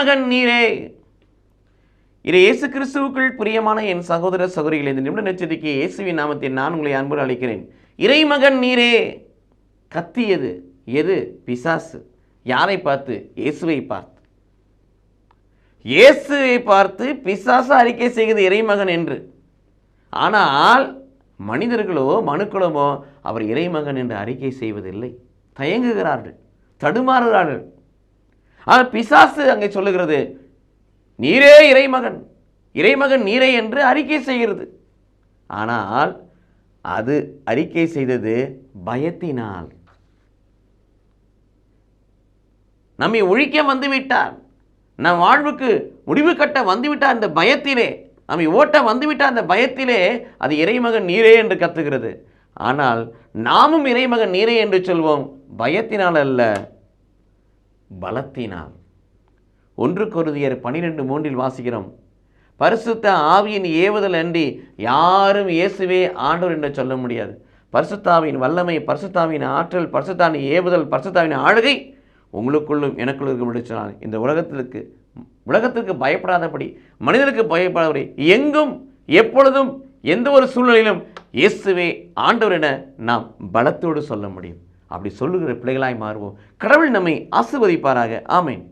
இறைமகன் நீரே. இது இயேசு கிறிஸ்துவுக்குள் பிரியமான என் சகோதர சகோதரிகளே, இந்த நிமிட நெச்சரிக்கை இயேசுவின் நாமத்தில் நான் உங்களை அன்போடு அழைக்கிறேன். இறைமகன் நீரே. கத்தியது எது? பிசாசு. யாரை பார்த்து? இயேசுவை பார்த்து. இயேசுவை பார்த்து பிசாசு அறிக்கை செய்கிறது இறைமகன் என்று. ஆனால் மனிதர்களோ மனுக்களமோ அவர் இறைமகன் என்று அறிக்கை செய்வதில்லை. தயங்குகிறார்கள், தடுமாறுகிறார்கள். ஆனால் பிசாசு அங்கே சொல்லுகிறது நீரே இறைமகன், இறைமகன் நீரே என்று அறிக்கை செய்கிறது. ஆனால் அது அறிக்கை செய்தது பயத்தினால். நம்மை ஒழிக்க வந்துவிட்டார், நம் வாழ்வுக்கு முடிவு கட்ட வந்துவிட்டார் இந்த பயத்திலே, நம்மை ஓட்ட வந்துவிட்டார் அந்த பயத்திலே அது இறைமகன் நீரே என்று கத்துகிறது. ஆனால் நாமும் இறைமகன் நீரே என்று சொல்வோம், பயத்தினால் அல்ல, பலத்தினால். 1 கொரிந்தியர் 12:3 வாசிக்கிறோம், பரிசுத்த ஆவியின் ஏவுதல் அன்றி யாரும் இயேசுவே ஆண்டவர் என்று சொல்ல முடியாது. பரிசுத்தாவின் வல்லமை, பரிசுத்தாவின் ஆற்றல், பரிசுத்தாவின் ஏவுதல், பரிசுத்தாவின் ஆளுகை உங்களுக்குள்ளும் எனக்குள்ளும் இருக்கும் சொன்னால் இந்த உலகத்திற்கு பயப்படாதபடி, மனிதனுக்கு பயப்படாதபடி, எங்கும் எப்பொழுதும் எந்த ஒரு சூழ்நிலையிலும் இயேசுவே ஆண்டவர் என நாம் பலத்தோடு சொல்ல முடியும். அப்படி சொல்லுகிற பிள்ளைகளாய் மாறுவோம். கடவுள் நம்மை ஆசீர்வதிப்பாராக. ஆமென்.